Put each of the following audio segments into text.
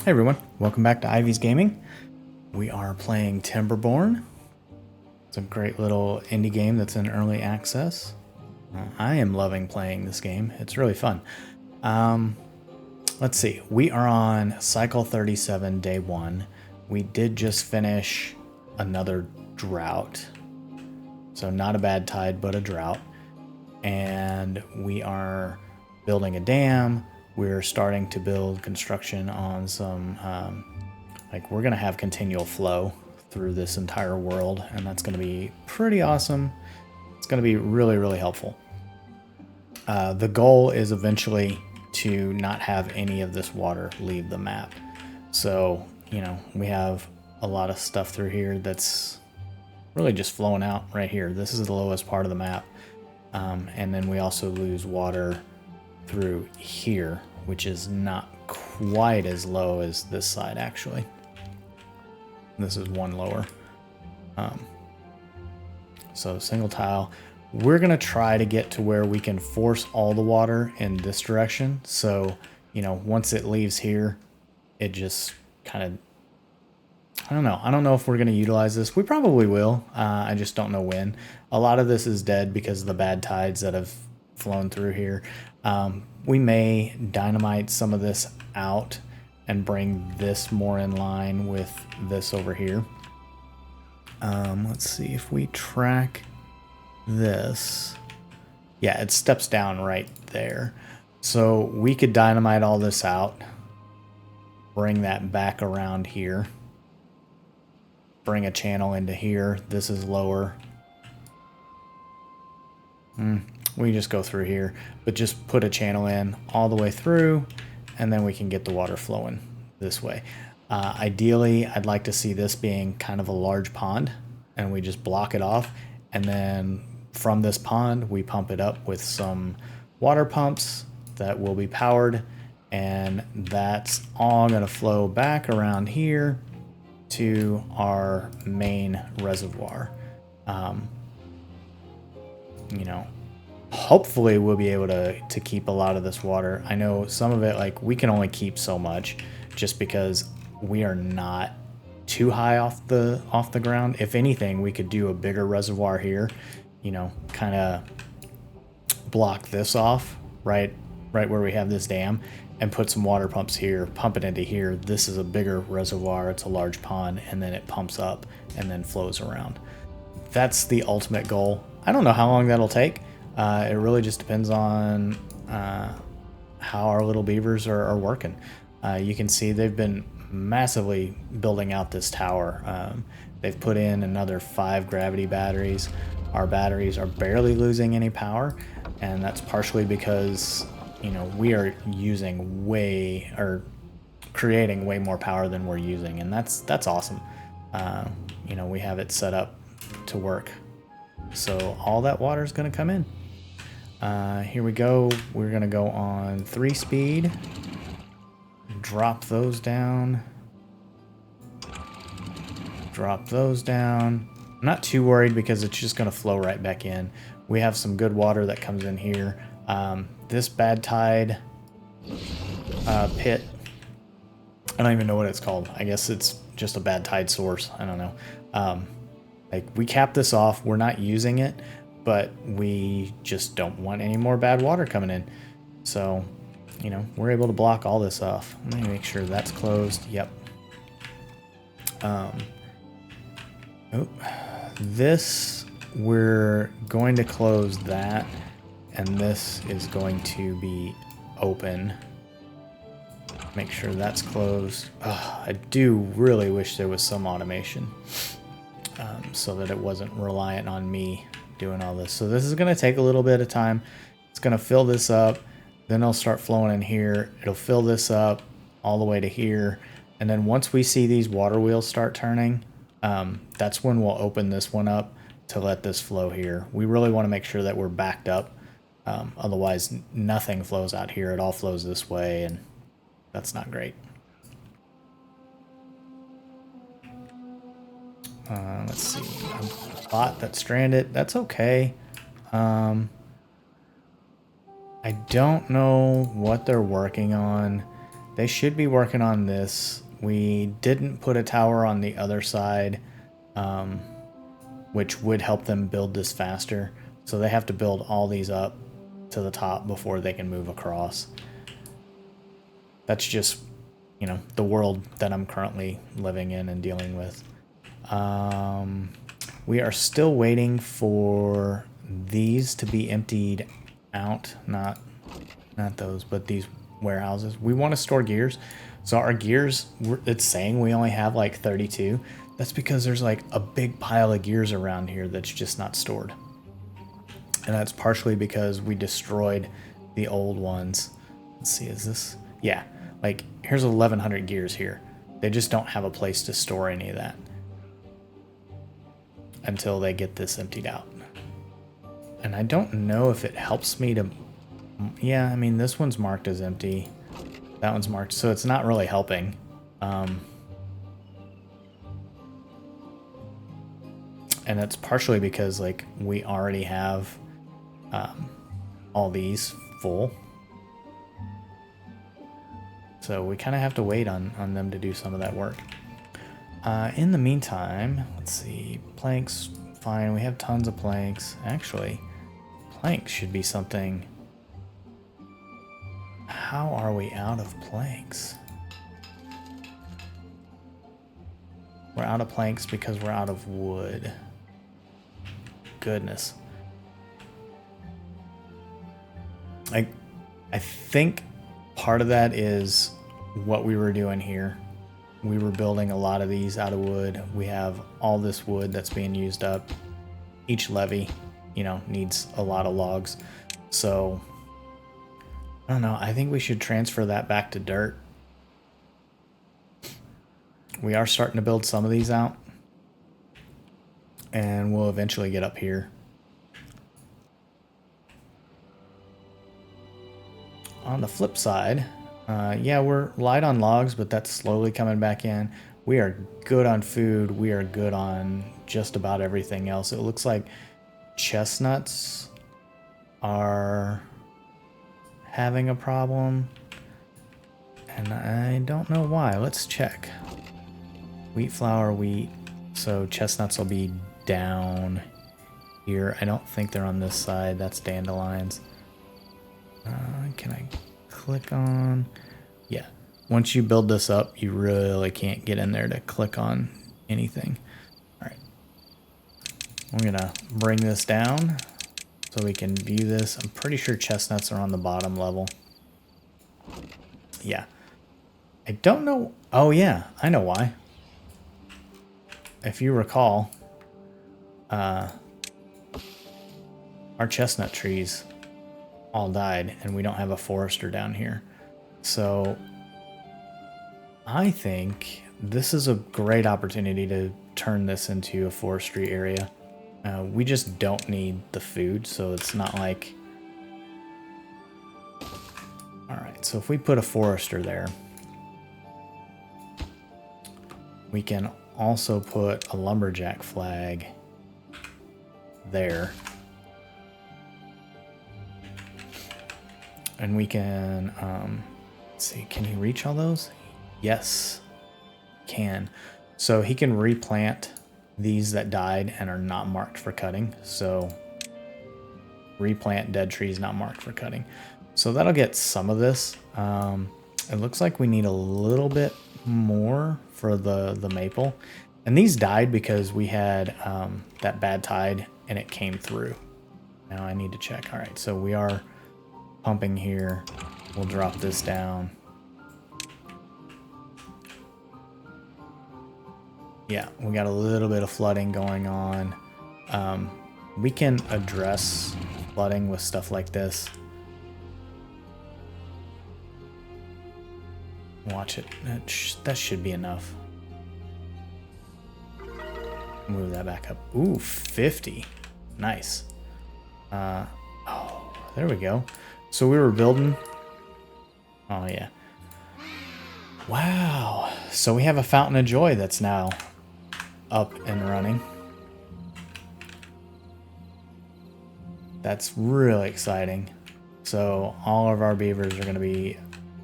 Hey everyone, welcome back to Ivy's Gaming. We are playing Timberborn. It's a great little indie game that's in early access. I am loving playing this game. It's really fun. Let's see. We are on cycle 37, day 1. We did just finish another drought. So not a bad tide, but a drought. And we are building a dam. We're starting to build construction on some, we're going to have continual flow through this entire world, and that's going to be pretty awesome. It's going to be really, really helpful. The goal is eventually to not have any of this water leave the map. So, we have a lot of stuff through here that's really just flowing out right here. This is the lowest part of the map. And then we also lose water through here, which is not quite as low as this side actually. This is one lower. So single tile. We're gonna try to get to where we can force all the water in this direction. So, once it leaves here, it just kind of, I don't know if we're gonna utilize this. We probably will. I just don't know when. A lot of this is dead because of the bad tides that have flown through here. We may dynamite some of this out and bring this more in line with this over here. Let's see if we track this. Yeah, it steps down right there. So we could dynamite all this out, bring that back around here, bring a channel into here. This is lower. We just go through here, but just put a channel in all the way through, and then we can get the water flowing this way. Ideally, I'd like to see this being kind of a large pond, and we just block it off, and then from this pond, we pump it up with some water pumps that will be powered, and that's all going to flow back around here to our main reservoir. Hopefully we'll be able to keep a lot of this water. I know some of it, we can only keep so much just because we are not too high off the ground. If anything, we could do a bigger reservoir here, kind of block this off right where we have this dam, and put some water pumps here, pump it into here. This is a bigger reservoir, it's a large pond, and then it pumps up and then flows around. That's the ultimate goal. I don't know how long that'll take. It really just depends on how our little beavers are working. You can see they've been massively building out this tower. They've put in another 5 gravity batteries. Our batteries are barely losing any power, and that's partially because we are using creating way more power than we're using, and that's awesome. We have it set up to work, so all that water is going to come in. Here we go. We're going to go on 3 speed. Drop those down. Drop those down. I'm not too worried because it's just going to flow right back in. We have some good water that comes in here. This bad tide pit, I don't even know what it's called. I guess it's just a bad tide source. I don't know. We cap this off. We're not using it, but we just don't want any more bad water coming in. So, we're able to block all this off. Let me make sure that's closed. Yep. This, we're going to close that, and this is going to be open. Make sure that's closed. I do really wish there was some automation so that it wasn't reliant on me doing all this. So this is going to take a little bit of time. It's going to fill this up, then it'll start flowing in here. It'll fill this up all the way to here, and then once we see these water wheels start turning, that's when we'll open this one up to let this flow here. We really want to make sure that we're backed up. Otherwise nothing flows out here. It all flows this way, and that's not great. Let's see, a bot that's stranded. That's okay. I don't know what they're working on. they should be working on this. We didn't put a tower on the other side, which would help them build this faster. So they have to build all these up to the top before they can move across. That's just, you know, the world that I'm currently living in and dealing with. We are still waiting for these to be emptied out. Not those, but these warehouses. We want to store gears. So our gears, it's saying we only have like 32. That's because there's like a big pile of gears around here that's just not stored. And that's partially because we destroyed the old ones. Let's see, is this? Yeah, like here's 1,100 gears here. They just don't have a place to store any of that until they get this emptied out. And I don't know if it helps me to... Yeah, I mean, this one's marked as empty. That one's marked, so it's not really helping. And it's partially because, like, we already have all these full. So we kind of have to wait on them to do some of that work. In the meantime, let's see. Planks, fine. We have tons of planks. Actually, planks should be something... How are we out of planks? We're out of planks because we're out of wood. Goodness. I think part of that is what we were doing here. We were building a lot of these out of wood. We have all this wood that's being used up. Each levee, you know, needs a lot of logs. So... I don't know, I think we should transfer that back to dirt. We are starting to build some of these out. And we'll eventually get up here. On the flip side, yeah, we're light on logs, but that's slowly coming back in. We are good on food. We are good on just about everything else. It looks like chestnuts are... having a problem, and I don't know why. Let's check. Wheat flour, wheat. So chestnuts will be down here. I don't think they're on this side. That's dandelions. Can I click on? Yeah. Once you build this up, you really can't get in there to click on anything. All right. I'm gonna bring this down so we can view this. I'm pretty sure chestnuts are on the bottom level. Yeah. I don't know. Oh yeah, I know why. If you recall, our chestnut trees all died and we don't have a forester down here. So I think this is a great opportunity to turn this into a forestry area. We just don't need the food, so it's not like... Alright, so if we put a forester there, we can also put a lumberjack flag there. And we can, let's see, can he reach all those? Yes, can. So he can replant these that died and are not marked for cutting. So replant dead trees not marked for cutting. So that'll get some of this. It looks like we need a little bit more for the maple. And these died because we had that bad tide and it came through. Now I need to check. All right, so we are pumping here. We'll drop this down. Yeah, we got a little bit of flooding going on. We can address flooding with stuff like this. Watch it. That should be enough. Move that back up. Ooh, 50. Nice. Oh, there we go. So we were building. Oh, yeah. Wow. So we have a fountain of joy that's now up and running. That's really exciting. So all of our beavers are going to be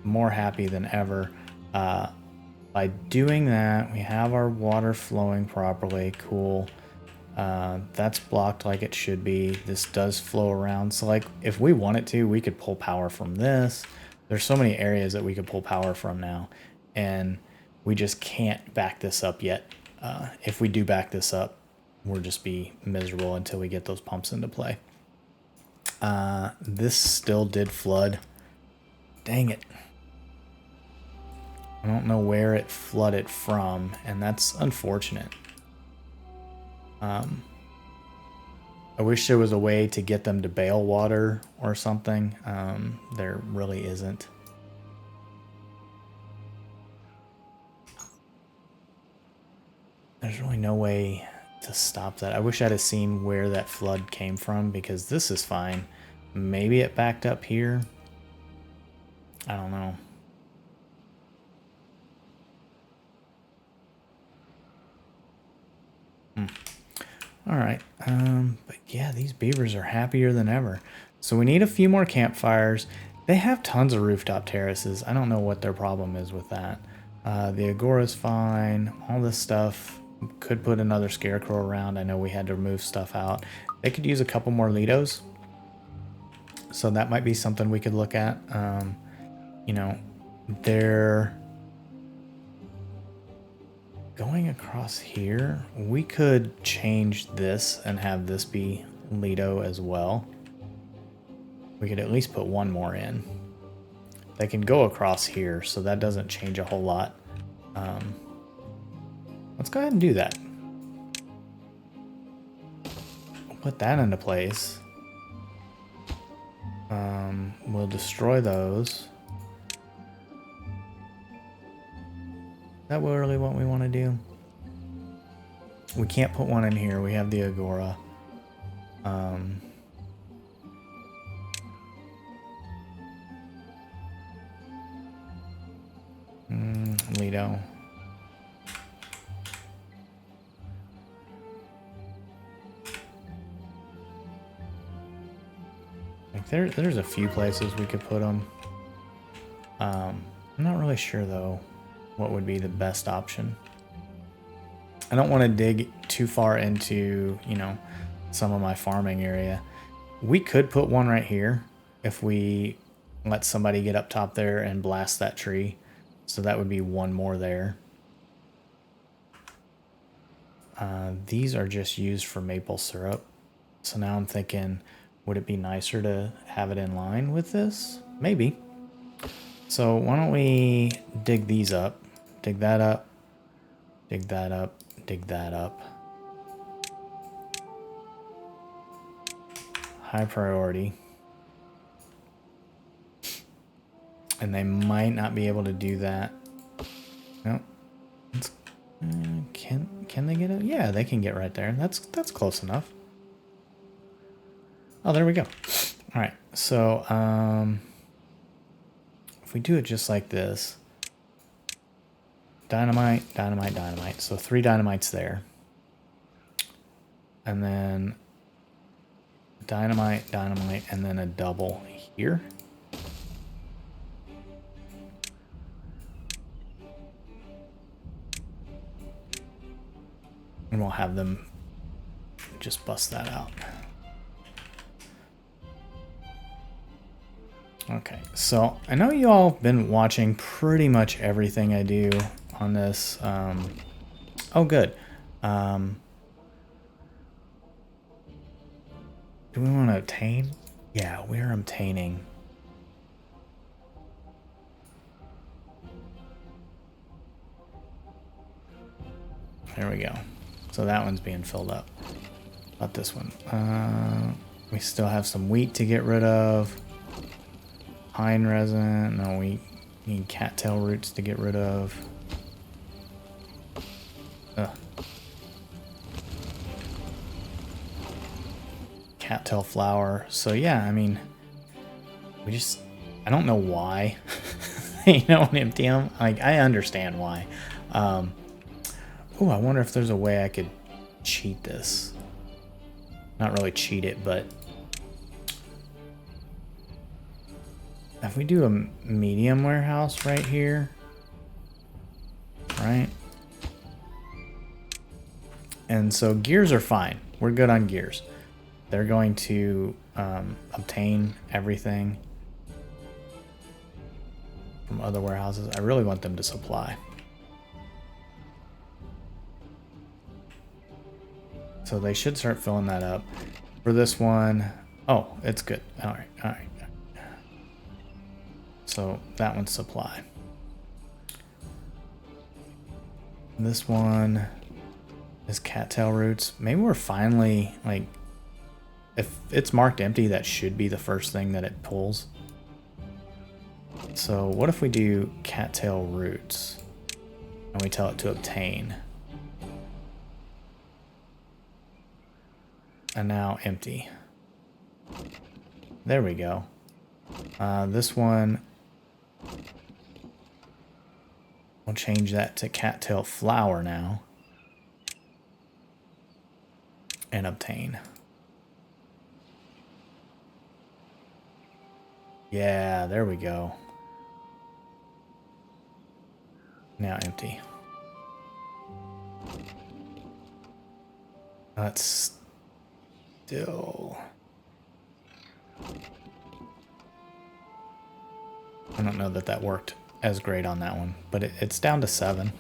more happy than ever. By doing that, we have our water flowing properly. Cool. That's blocked like it should be. This does flow around. So like if we wanted to, we could pull power from this. There's so many areas that we could pull power from now. And we just can't back this up yet. If we do back this up, we'll just be miserable until we get those pumps into play. This still did flood. Dang it. I don't know where it flooded from, and that's unfortunate. I wish there was a way to get them to bail water or something. There really isn't. There's really no way to stop that. I wish I'd have seen where that flood came from, because this is fine. Maybe it backed up here. I don't know. All right. But yeah, these beavers are happier than ever. So we need a few more campfires. They have tons of rooftop terraces. I don't know what their problem is with that. The agora's fine. All this stuff. Could put another scarecrow around. I know we had to remove stuff out. They could use a couple more Lidos. So that might be something we could look at. You know, they're going across here. We could change this and have this be Lido as well. We could at least put one more in. They can go across here, so that doesn't change a whole lot. Let's go ahead and do that. We'll put that into place. We'll destroy those. Is that really what we want to do? We can't put one in here. We have the agora. Lido. Like there's a few places we could put them. I'm not really sure though what would be the best option. I don't want to dig too far into, you know, some of my farming area. We could put one right here if we let somebody get up top there and blast that tree. So that would be one more there. These are just used for maple syrup. So now I'm thinking, would it be nicer to have it in line with this? Maybe. So why don't we dig these up? Dig that up. Dig that up. Dig that up. High priority. And they might not be able to do that. No. Can they get it? Yeah, they can get right there. That's close enough. Oh, there we go. All right. So, if we do it just like this, dynamite, dynamite, dynamite. So 3 dynamites there. And then dynamite, dynamite, and then a double here. And we'll have them just bust that out. Okay, so I know you all been watching pretty much everything I do on this. Oh, good. Do we want to obtain? Yeah, we're obtaining. There we go. So that one's being filled up. Not this one. We still have some wheat to get rid of. Pine resin. No, we need cattail roots to get rid of. Ugh. Cattail flour. So yeah, I mean, I don't know why. You don't empty them. Like, I understand why. Oh, I wonder if there's a way I could cheat this. Not really cheat it, but If we do a medium warehouse right here, right? And so gears are fine. We're good on gears. They're going to obtain everything from other warehouses. I really want them to supply. So they should start filling that up. For this one, oh, it's good. All right, all right. So that one's supply. This one is cattail roots. Maybe we're finally, like, if it's marked empty, that should be the first thing that it pulls. So what if we do cattail roots and we tell it to obtain? And now empty. There we go. This one, we'll change that to cattail flower now. And obtain. Yeah, there we go. Now empty. That's still... I don't know that that worked as great on that one, but it's down to 7.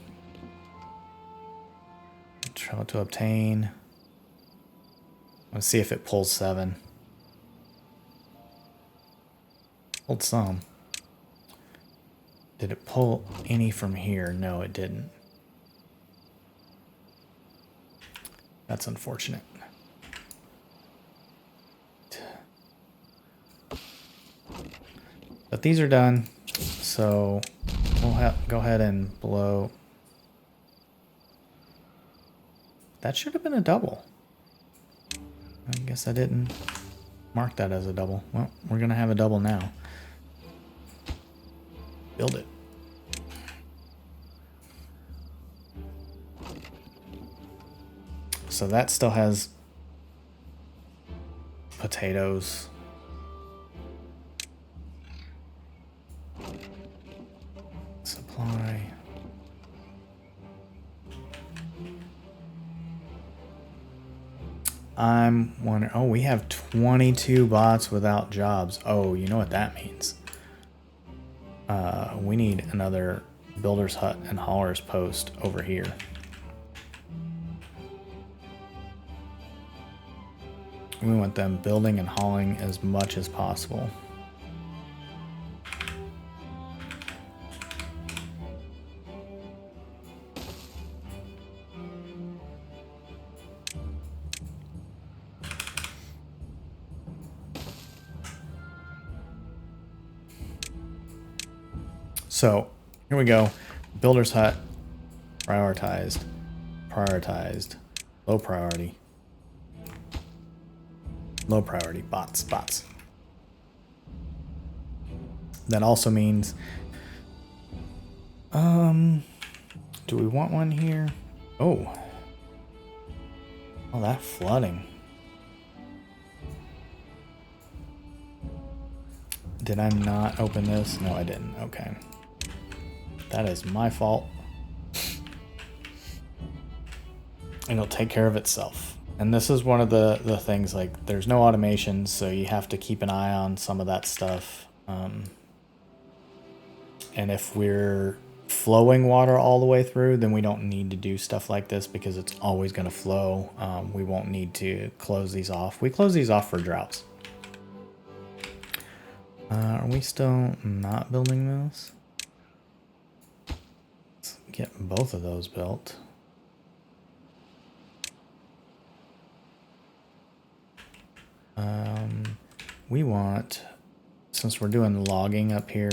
Try to obtain. Let's see if it pulls 7. Pulled some. Did it pull any from here? No, it didn't. That's unfortunate. But these are done, so we'll go ahead and blow. That should have been a double. I guess I didn't mark that as a double. Well, we're gonna have a double now. Build it. So that still has potatoes. Supply. I'm wondering, oh, we have 22 bots without jobs. Oh, you know what that means. We need another builder's hut and hauler's post over here. We want them building and hauling as much as possible. So here we go. Builder's hut, prioritized, low priority, bots. That also means, do we want one here? Oh, that flooding. Did I not open this? No, I didn't. Okay. That is my fault. And it'll take care of itself. And this is one of the things, like, there's no automation, so you have to keep an eye on some of that stuff. And if we're flowing water all the way through, then we don't need to do stuff like this because it's always going to flow. We won't need to close these off. We close these off for droughts. Are we still not building this? Let's get both of those built. We want, since we're doing logging up here,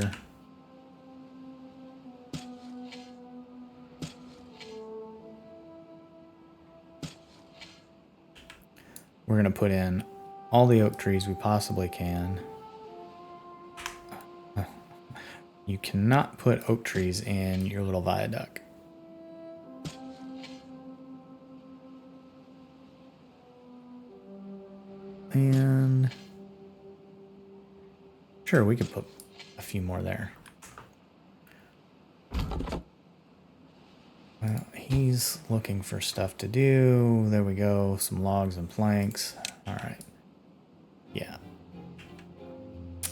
we're going to put in all the oak trees we possibly can. You cannot put oak trees in your little viaduct. And sure, we could put a few more there. Well, he's looking for stuff to do. There we go. Some logs and planks. All right. Yeah.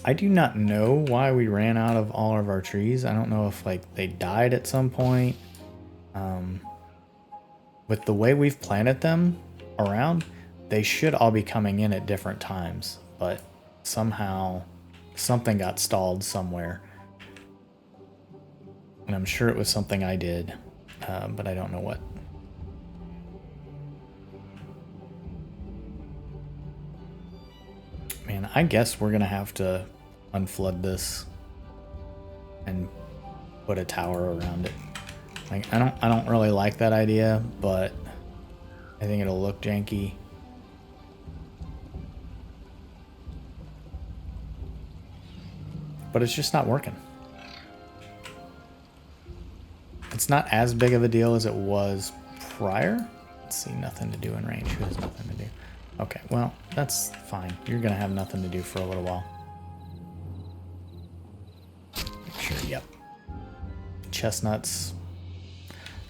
I do not know why we ran out of all of our trees. I don't know if like they died at some point. With the way we've planted them around, they should all be coming in at different times, but somehow something got stalled somewhere. And I'm sure it was something I did, but I don't know what. Man, I guess we're gonna have to unflood this and put a tower around it. Like, I don't really like that idea, but I think it'll look janky. But it's just not working. It's not as big of a deal as it was prior. Let's see, nothing to do in range. Who has nothing to do? Okay, well, that's fine. You're gonna have nothing to do for a little while. Make sure, yep. Chestnuts.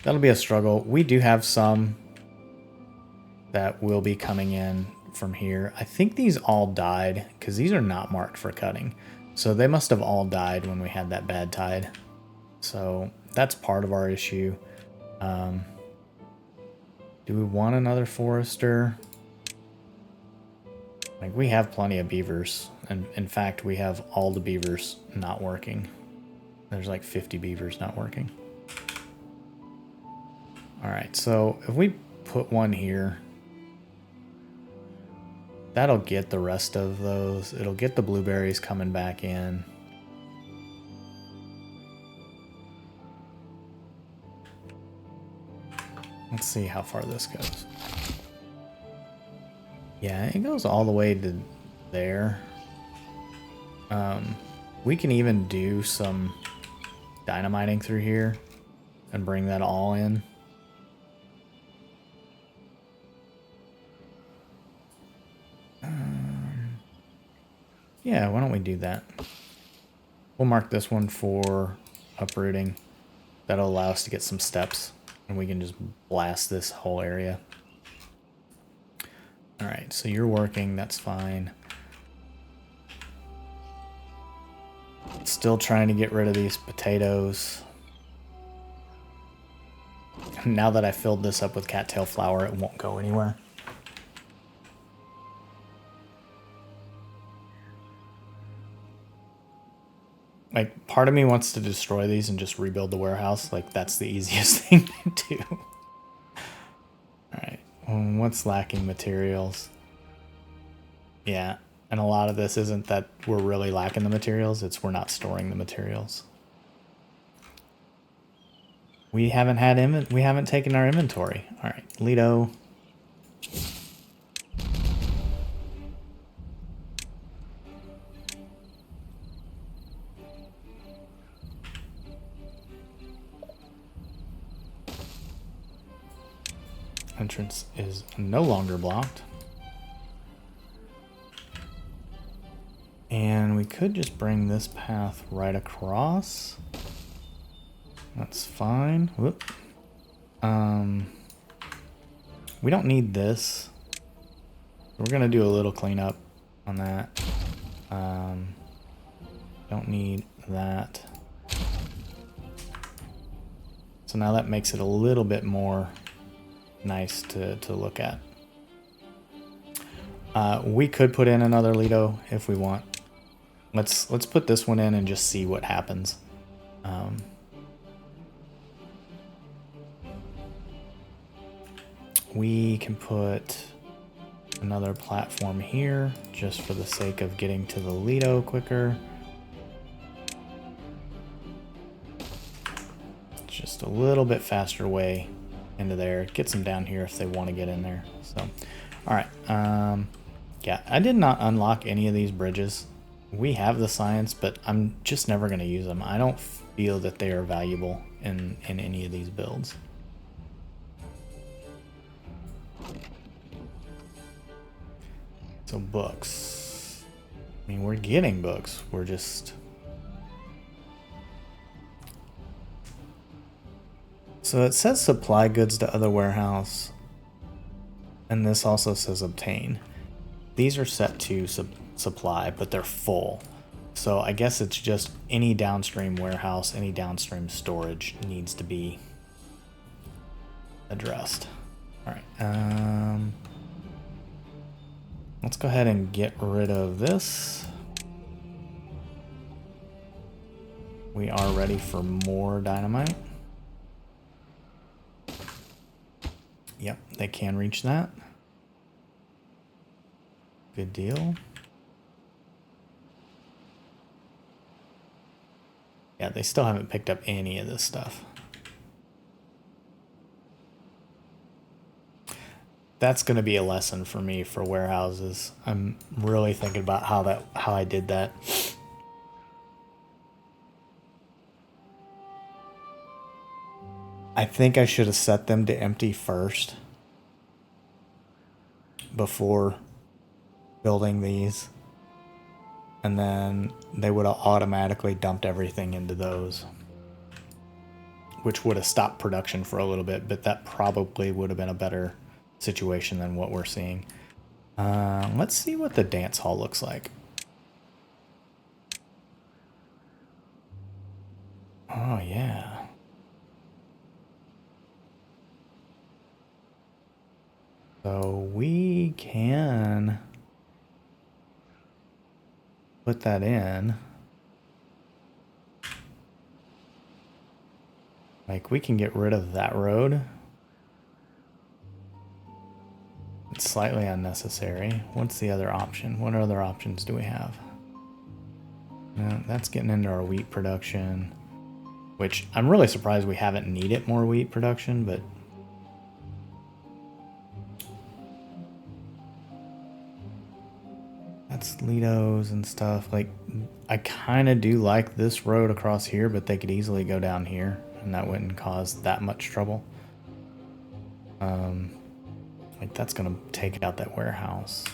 That'll be a struggle. We do have some that will be coming in from here. I think these all died because these are not marked for cutting. So they must have all died when we had that bad tide. So that's part of our issue. Do we want another forester? Like, we have plenty of beavers. And in fact, we have all the beavers not working. There's like 50 beavers not working. All right, so if we put one here, that'll get the rest of those. It'll get the blueberries coming back in. Let's see how far this goes. Yeah, it goes all the way to there. We can even do some dynamiting through here and bring that all in. Yeah, why don't we do that? We'll mark this one for uprooting. That'll allow us to get some steps, and we can just blast this whole area. All right, so you're working, that's fine. Still trying to get rid of these potatoes. Now that I filled this up with cattail flour, it won't go anywhere. Like, part of me wants to destroy these and just rebuild the warehouse. Like, that's the easiest thing to do. Alright, what's lacking? Materials. Yeah, and a lot of this isn't that we're really lacking the materials, it's we're not storing the materials. We haven't taken our inventory. Alright, Lido. Entrance is no longer blocked. And we could just bring this path right across. That's fine. Whoop. We don't need this. We're gonna do a little cleanup on that. Don't need that. So now that makes it a little bit more nice to look at. We could put in another Lido if we want. Let's put this one in and just see what happens. We can put another platform here just for the sake of getting to the Lido quicker. Just a little bit faster way into there. It gets them down here if they want to get in there. So, all right. Yeah, I did not unlock any of these bridges. We have the science, but I'm just never going to use them. I don't feel that they are valuable in any of these builds. So books. I mean, we're getting books. We're just So it says supply goods to other warehouse, and this also says obtain. These are set to supply, but they're full. So I guess it's just any downstream warehouse, any downstream storage needs to be addressed. All right. Let's go ahead and get rid of this. We are ready for more dynamite. Yep, they can reach that. Good deal. Yeah, they still haven't picked up any of this stuff. That's going to be a lesson for me for warehouses. I'm really thinking about how I did that. I think I should have set them to empty first before building these, and then they would have automatically dumped everything into those, which would have stopped production for a little bit, but that probably would have been a better situation than what we're seeing. Let's see what the dance hall looks like. Oh yeah. So we can put that in. Like, we can get rid of that road. It's slightly unnecessary. What's the other option? What other options do we have? No, that's getting into our wheat production, which I'm really surprised we haven't needed more wheat production, but that's Litos and stuff. Like, I kind of do like this road across here, but they could easily go down here, and that wouldn't cause that much trouble. Like, that's gonna take out that warehouse.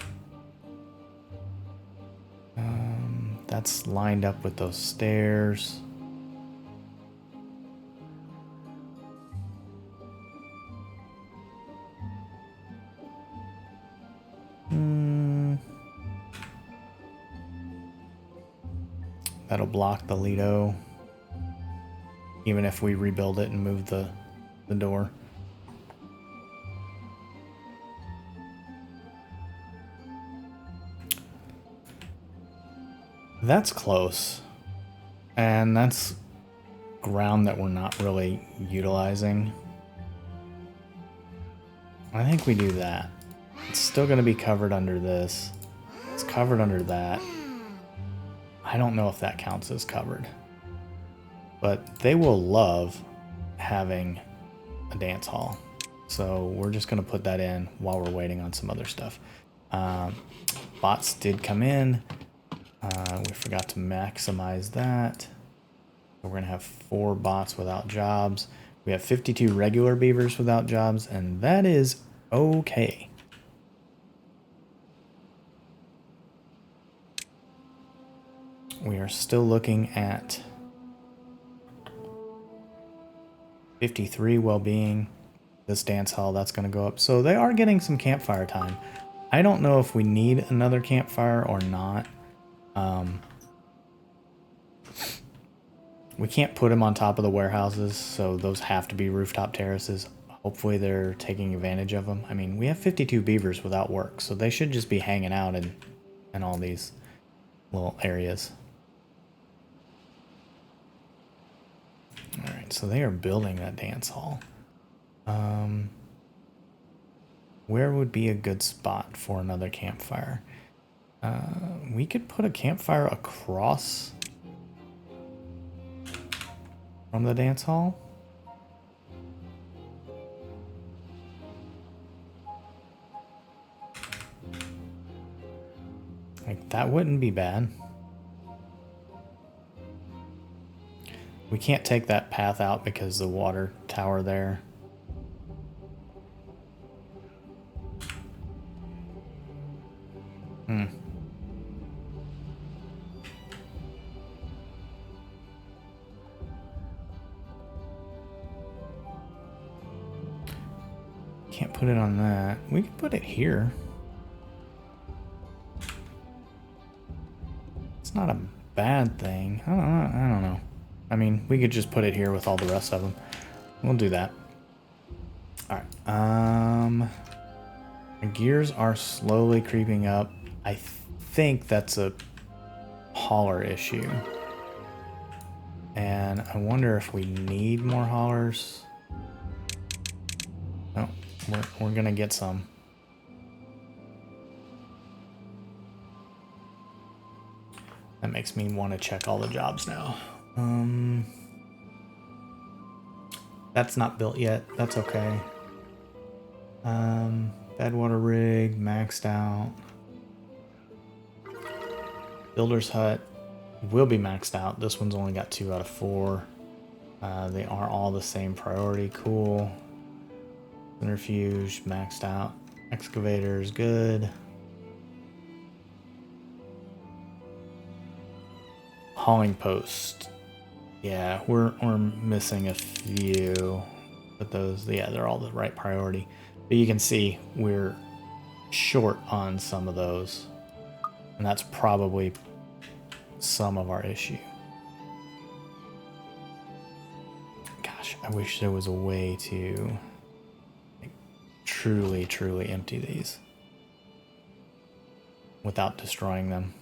That's lined up with those stairs. That'll block the Lito, even if we rebuild it and move the door. That's close, and that's ground that we're not really utilizing. I think we do that. It's still going to be covered under this. It's covered under that. I don't know if that counts as covered, but they will love having a dance hall. So we're just going to put that in while we're waiting on some other stuff. Bots did come in. We forgot to maximize that. We're going to have 4 bots without jobs. We have 52 regular beavers without jobs, and that is okay. We are still looking at 53 well-being. This dance hall, that's going to go up. So they are getting some campfire time. I don't know if we need another campfire or not. We can't put them on top of the warehouses, so those have to be rooftop terraces. Hopefully they're taking advantage of them. I mean, we have 52 beavers without work, so they should just be hanging out in all these little areas. Alright, so they are building that dance hall. Where would be a good spot for another campfire? We could put a campfire across from the dance hall. Like, that wouldn't be bad. We can't take that path out because the water tower there. Can't put it on that. We can put it here. It's not a bad thing. I don't know. I mean, we could just put it here with all the rest of them. We'll do that. All right. My gears are slowly creeping up. I think that's a hauler issue. And I wonder if we need more haulers. No, we're gonna get some. That makes me want to check all the jobs now. That's not built yet. That's okay. Bedwater rig, maxed out. Builder's hut will be maxed out. This one's only got 2 out of 4. They are all the same priority. Cool. Centrifuge, maxed out. Excavator's good. Hauling post. Yeah, we're missing a few. But those, yeah, they're all the right priority. But you can see we're short on some of those. And that's probably some of our issue. Gosh, I wish there was a way to like, truly empty these without destroying them.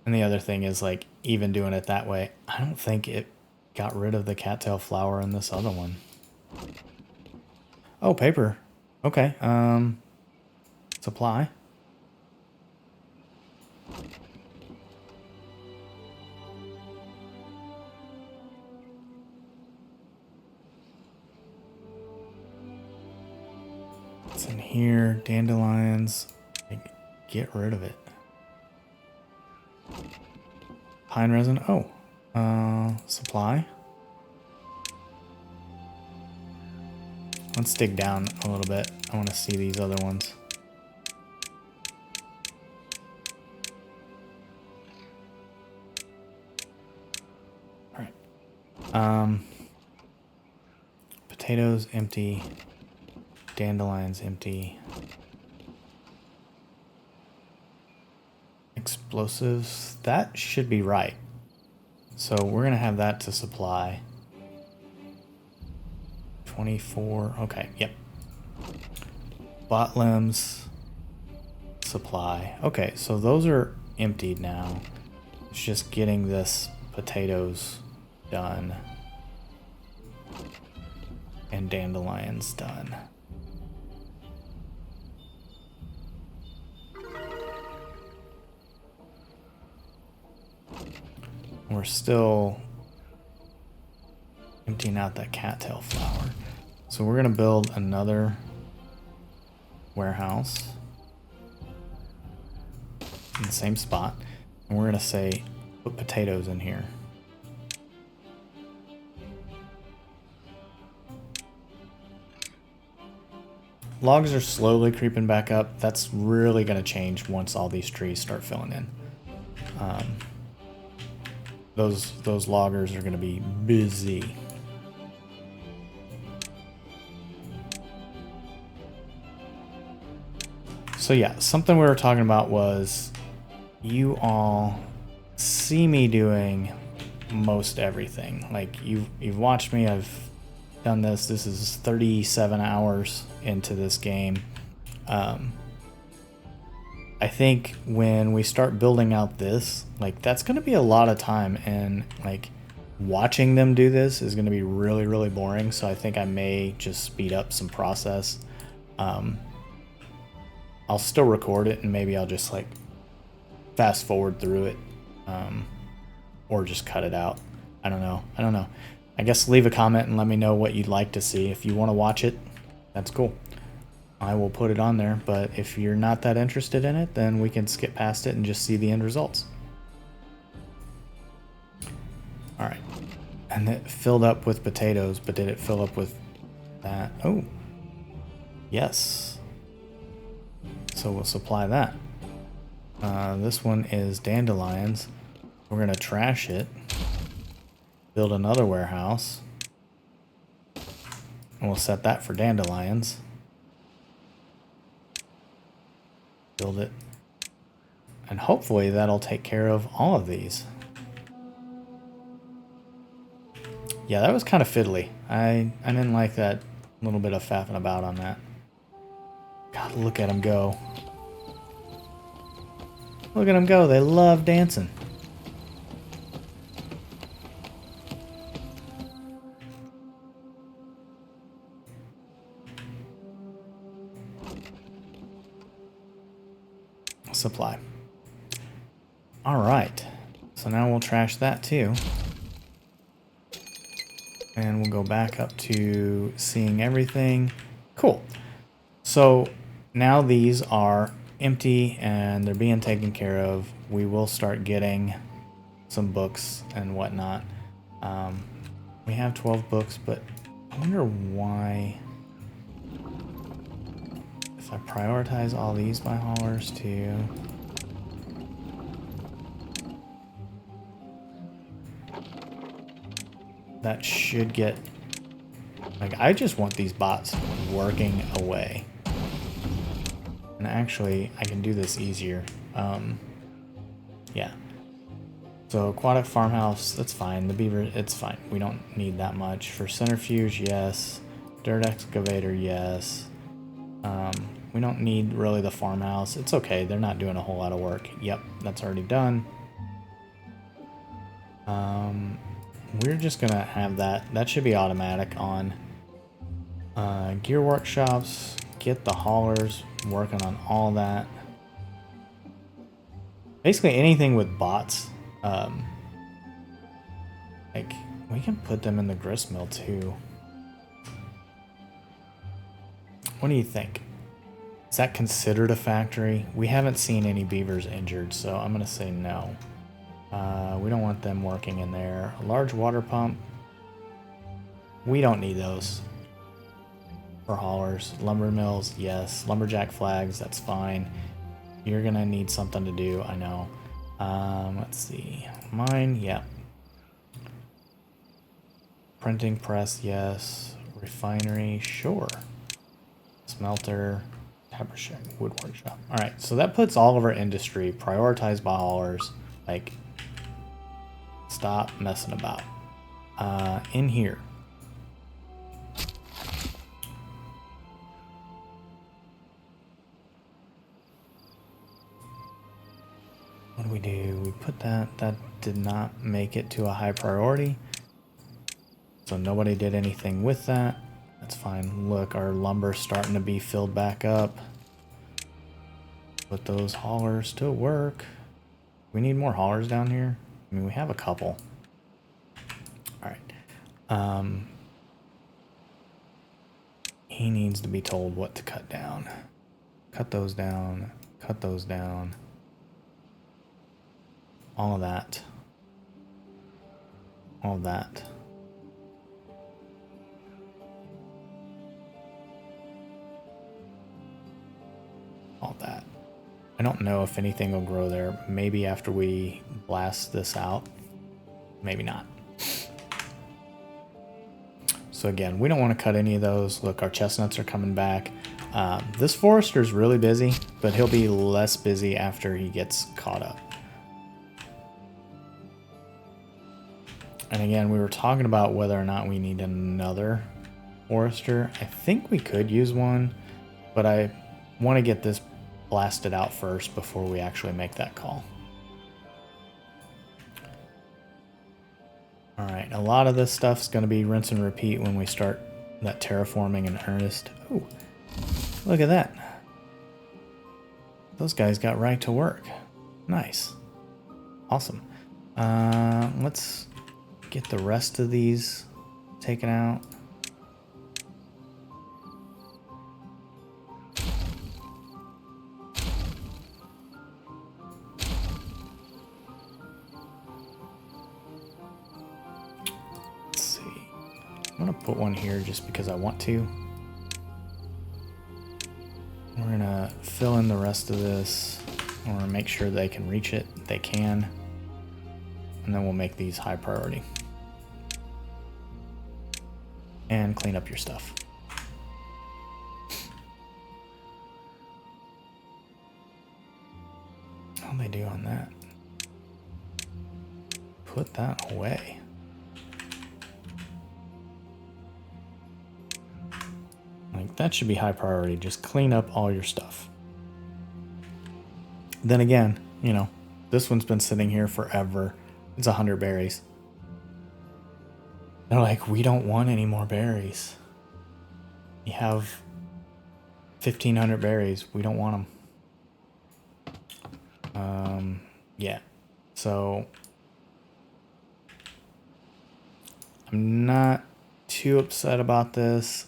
And the other thing is, like, even doing it that way, I don't think it got rid of the cattail flower in this other one. Oh, paper. Okay. Supply. It's in here. Dandelions. Get rid of it. Pine resin. Oh. Supply. Let's dig down a little bit. I want to see these other ones. All right. Potatoes empty. Dandelions empty. Explosives. That should be right. So we're going to have that to supply. 24. Okay, yep. Bot limbs. Supply. Okay, so those are emptied now. It's just getting this potatoes done. And dandelions done. We're still emptying out that cattail flower. So we're gonna build another warehouse in the same spot. And we're gonna say, put potatoes in here. Logs are slowly creeping back up. That's really gonna change once all these trees start filling in. Those loggers are gonna be busy. So yeah, something we were talking about was you all see me doing most everything. Like you've watched me, I've done this. This is 37 hours into this game. I think when we start building out this, like that's going to be a lot of time, and like watching them do this is going to be really boring. So I think I may just speed up some process. I'll still record it, and maybe I'll just like fast forward through it, or just cut it out. I don't know. I guess leave a comment and let me know what you'd like to see. If you want to watch it, that's cool. I will put it on there, but if you're not that interested in it, then we can skip past it and just see the end results. All right, and it filled up with potatoes, but did it fill up with that? Oh, yes. So we'll supply that. This one is dandelions. We're going to trash it, build another warehouse, and we'll set that for dandelions. Build it. And hopefully that'll take care of all of these. Yeah, that was kind of fiddly. I didn't like that little bit of faffing about on that. God, look at them go. Look at them go. They love dancing. Supply. All right. So now we'll trash that too. And we'll go back up to seeing everything. Cool. So now these are empty and they're being taken care of. We will start getting some books and whatnot. We have 12 books, but I wonder why. If I prioritize all these by haulers too. That should get, like, I just want these bots working away. And actually, I can do this easier. Yeah. So aquatic farmhouse, that's fine. The beaver, it's fine. We don't need that much. For centrifuge, yes. Dirt excavator, yes. We don't need really the farmhouse. It's okay. They're not doing a whole lot of work. Yep, that's already done. We're just gonna have that. That should be automatic on gear workshops. Get the haulers working on all that. Basically anything with bots. Like we can put them in the grist mill too. What do you think? Is that considered a factory? We haven't seen any beavers injured, so I'm gonna say no. We don't want them working in there. A large water pump. We don't need those for haulers. Lumber mills, yes. Lumberjack flags, that's fine. You're gonna need something to do, I know. Let's see. Mine, yeah. Printing press, yes. Refinery, sure. Smelter, tapestry, wood workshop. All right, so that puts all of our industry prioritized by haulers. Like, stop messing about. In here. What do we do? We put that. That did not make it to a high priority. So nobody did anything with that. That's fine. Look, our lumber's starting to be filled back up. Put those haulers to work. We need more haulers down here. I mean, we have a couple. All right. He needs to be told what to cut down. Cut those down. Cut those down. All of that. All of that. All that. I don't know if anything will grow there. Maybe after we blast this out. Maybe not. So again, we don't want to cut any of those. Look, our chestnuts are coming back. This forester's really busy, but he'll be less busy after he gets caught up. And again, we were talking about whether or not we need another forester. I think we could use one, but I want to get this blasted out first before we actually make that call. All right, a lot of this stuff's going to be rinse and repeat when we start that terraforming in earnest. Ooh, look at that. Those guys got right to work. Nice. Awesome. Let's get the rest of these taken out. I'm gonna put one here just because I want to. We're gonna fill in the rest of this. I want to make sure they can reach it. They can. and then we'll make these high priority. And clean up your stuff. How'd they do on that? Put that away. Like, that should be high priority. Just clean up all your stuff. Then again, you know, this one's been sitting here forever. It's 100 berries. They're like, we don't want any more berries. You have 1,500 berries. We don't want them. Yeah. So I'm not too upset about this.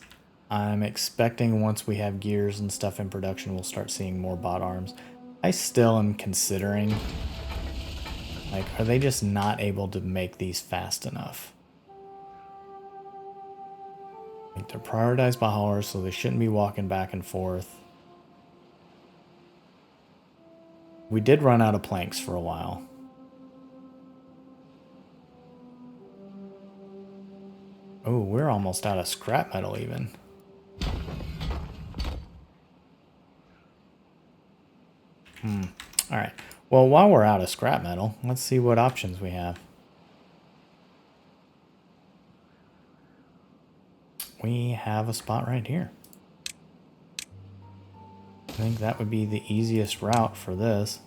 I'm expecting once we have gears and stuff in production, we'll start seeing more bot arms. I still am considering, like, are they just not able to make these fast enough? Like, they're prioritized by haulers, so they shouldn't be walking back and forth. We did run out of planks for a while. Oh, we're almost out of scrap metal even. All right. Well, while we're out of scrap metal, let's see what options we have. We have a spot right here. I think that would be the easiest route for this.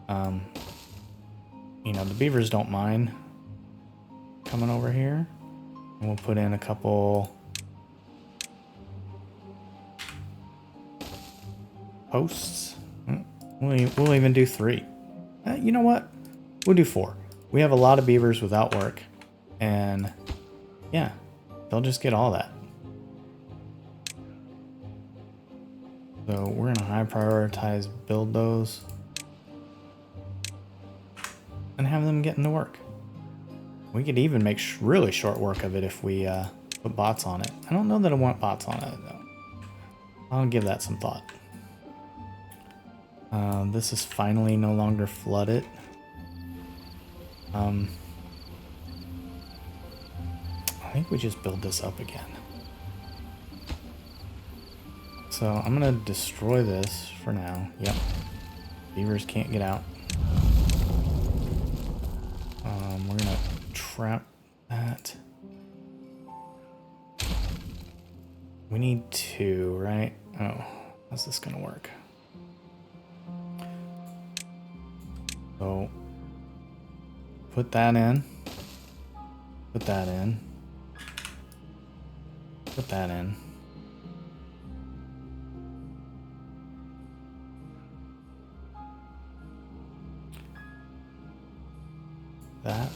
You know, the beavers don't mind coming over here. And we'll put in a couple posts. We'll even do 3. You know what? We'll do 4. We have a lot of beavers without work. And yeah, they'll just get all that. So we're going to high prioritize build those and have them get into work. We could even make really short work of it if we put bots on it. I don't know that I want bots on it though. I'll give that some thought. This is finally no longer flooded. I think we just build this up again. So I'm gonna destroy this for now. Yep. Beavers can't get out. We're gonna trap that. We need 2, right? Oh, how's this gonna work? So put that in. Put that in. Put that in. That.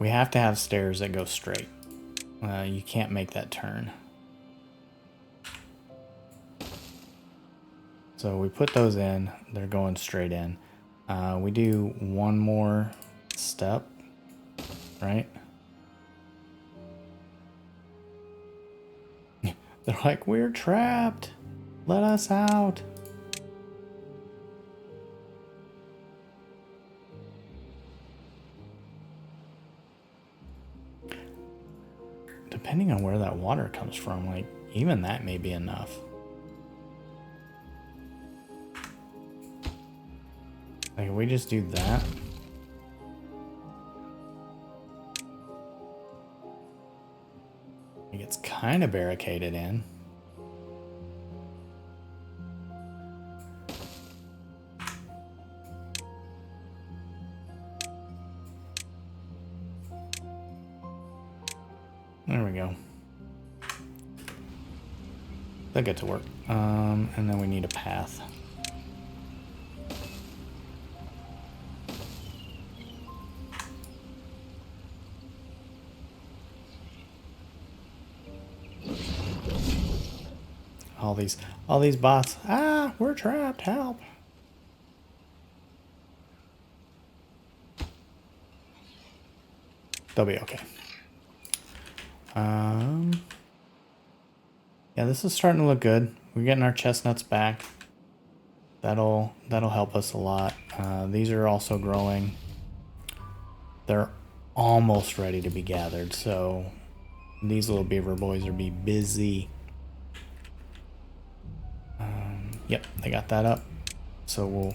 We have to have stairs that go straight. You can't make that turn. So we put those in, they're going straight in. We do one more step, right? They're like, we're trapped. Let us out. Depending on where that water comes from, like, even that may be enough. Like, if we just do that. It gets kind of barricaded in. There we go. They'll get to work. And then we need a path. All these bots. Ah, we're trapped. Help. They'll be okay. Yeah, this is starting to look good. We're getting our chestnuts back. That'll help us a lot. These are also growing. They're almost ready to be gathered, so these little beaver boys will be busy. Yep, they got that up. So we'll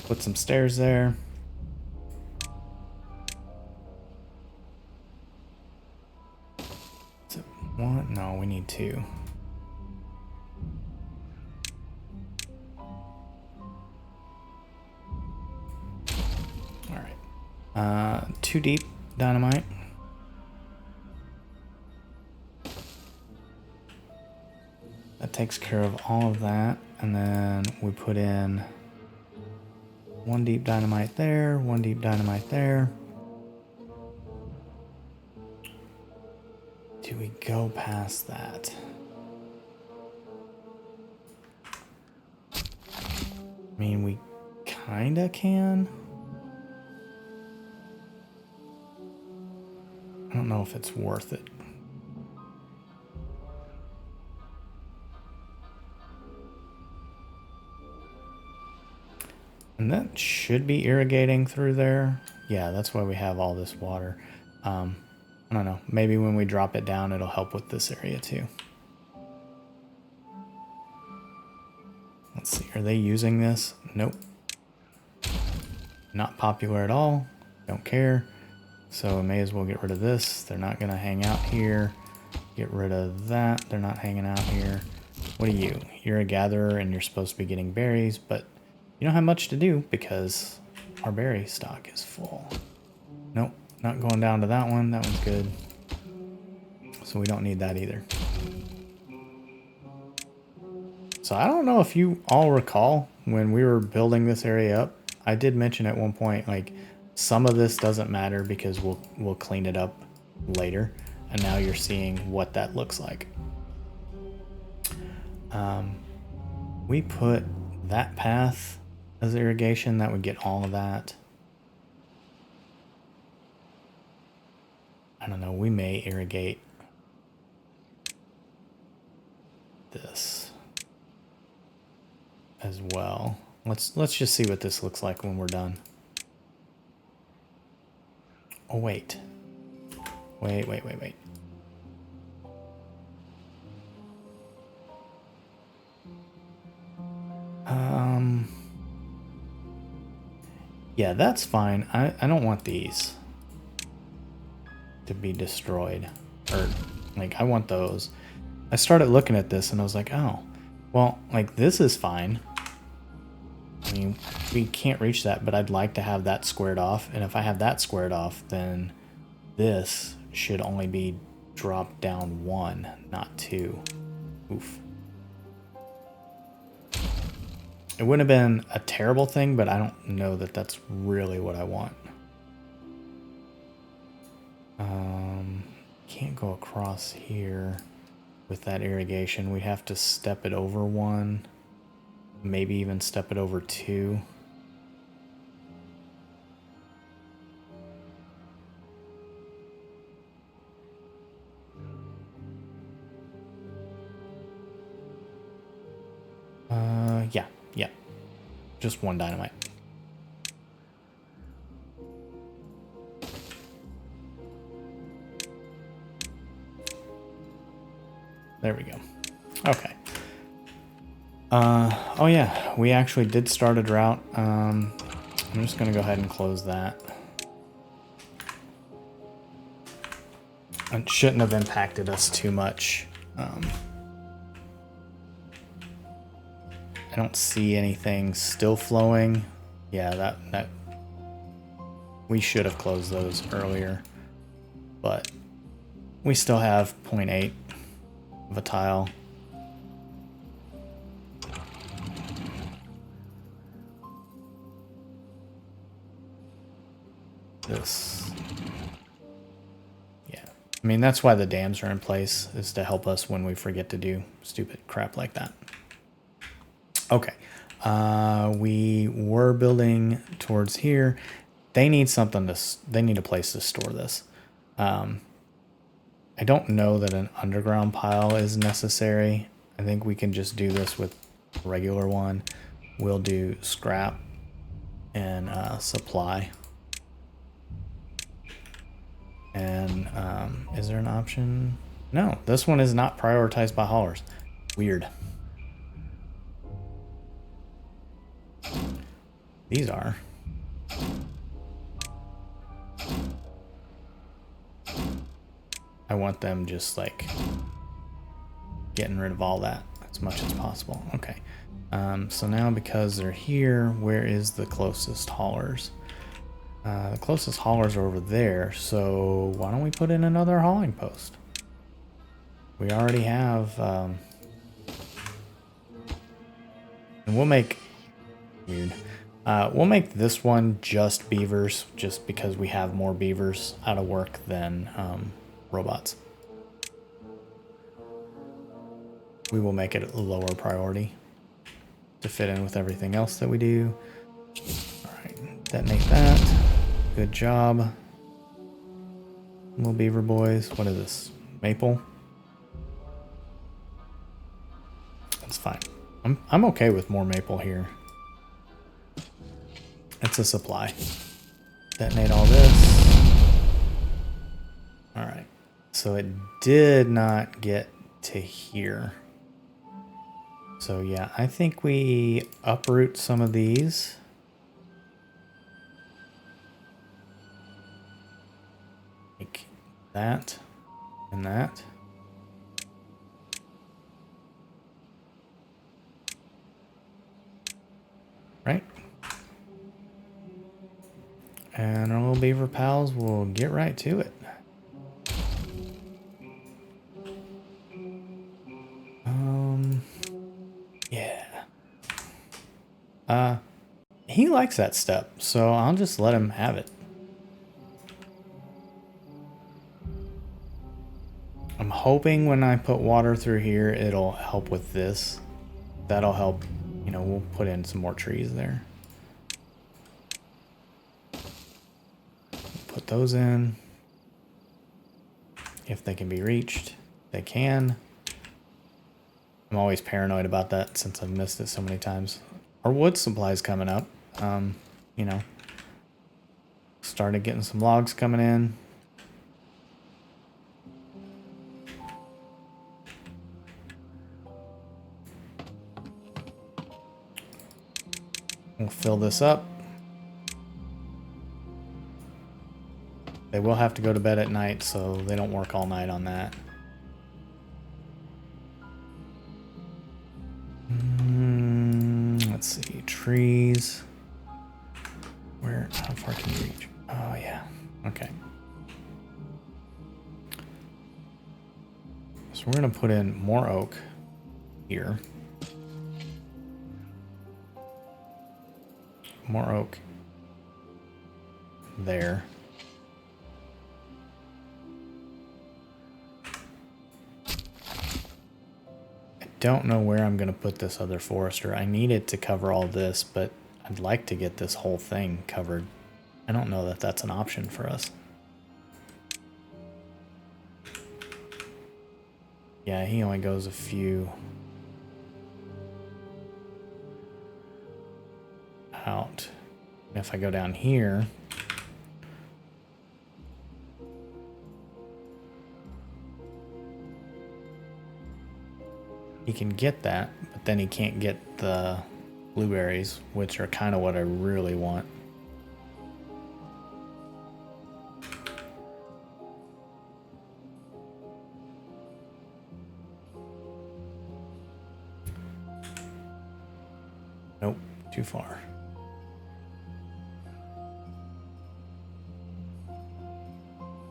put some stairs there. Is it one? No, we need two. All right. 2 deep dynamite. That takes care of all of that. And then we put in 1 deep dynamite there, 1 deep dynamite there. Do we go past that? I mean, we kinda can. I don't know if it's worth it. And that should be irrigating through there. Yeah, that's why we have all this water. I don't know. Maybe when we drop it down, it'll help with this area too. Let's see. Are they using this? Nope. Not popular at all. Don't care. So we may as well get rid of this. They're not going to hang out here. Get rid of that. They're not hanging out here. What are you? You're a gatherer and you're supposed to be getting berries, but you don't have much to do because our berry stock is full. Nope, not going down to that one. That one's good. So we don't need that either. So I don't know if you all recall when we were building this area up, I did mention at one point, like, some of this doesn't matter because we'll clean it up later. And now you're seeing what that looks like. We put that path as irrigation, that would get all of that. I don't know, we may irrigate this as well. Let's just see what this looks like when we're done. Oh, wait. Wait. Yeah, that's fine. I don't want these to be destroyed. Or, like, I want those. I started looking at this and I was like, oh, well, like, this is fine. I mean, we can't reach that, but I'd like to have that squared off. And if I have that squared off, then this should only be dropped down 1, not 2. Oof. It wouldn't have been a terrible thing, but I don't know that that's really what I want. Can't go across here with that irrigation. We have to step it over 1, maybe even step it over 2. Yeah. Just 1 dynamite. There we go. Okay. Oh yeah, we actually did start a drought. I'm just gonna go ahead and close that. It shouldn't have impacted us too much. I don't see anything still flowing. Yeah, that we should have closed those earlier, but we still have 0.8 of a tile. This, yeah. I mean, that's why the dams are in place, is to help us when we forget to do stupid crap like that. Okay, we were building towards here. they need something to, they need a place to store this. I don't know that an underground pile is necessary. I think we can just do this with a regular one. We'll do scrap and supply. And is there an option? No, this one is not prioritized by haulers. Weird. These are. I want them just like getting rid of all that as much as possible. Okay. So now because they're here, where is the closest haulers? The closest haulers are over there. So why don't we put in another hauling post? We already have, and we'll make, weird. We'll make this one just beavers, just because we have more beavers out of work than robots. We will make it a lower priority to fit in with everything else that we do. All right, detonate that. Good job. Little beaver boys. What is this? Maple? That's fine. I'm okay with more maple here. It's a supply. Detonate all this. All right. So it did not get to here. So yeah, I think we uproot some of these. Like that and that. Right? And our little beaver pals will get right to it. Yeah. He likes that step, so I'll just let him have it. I'm hoping when I put water through here, it'll help with this. That'll help, you know, we'll put in some more trees there. Put those in. If they can be reached, they can. I'm always paranoid about that since I've missed it so many times. Our wood supply's coming up. You know, started getting some logs coming in. We'll fill this up. They will have to go to bed at night, so they don't work all night on that. Let's see, trees. Where, how far can you reach? Oh yeah, okay. So we're gonna put in more oak here. More oak there. I don't know where I'm going to put this other forester. I need it to cover all this, but I'd like to get this whole thing covered. I don't know that that's an option for us. Yeah, he only goes a few out. And if I go down here, he can get that, but then he can't get the blueberries, which are kind of what I really want. Nope, too far.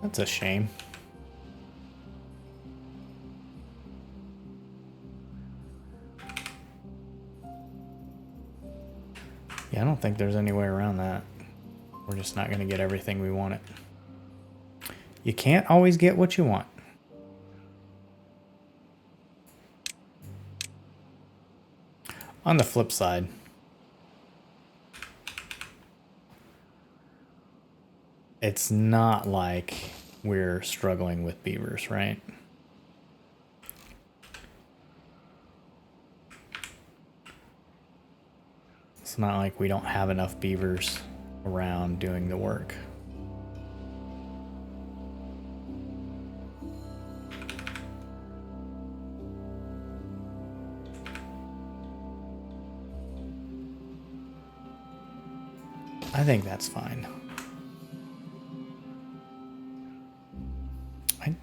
That's a shame. Yeah, I don't think there's any way around that. We're just not going to get everything we wanted. You can't always get what you want. On the flip side, it's not like we're struggling with beavers, right? It's not like we don't have enough beavers around doing the work. I think that's fine. I'm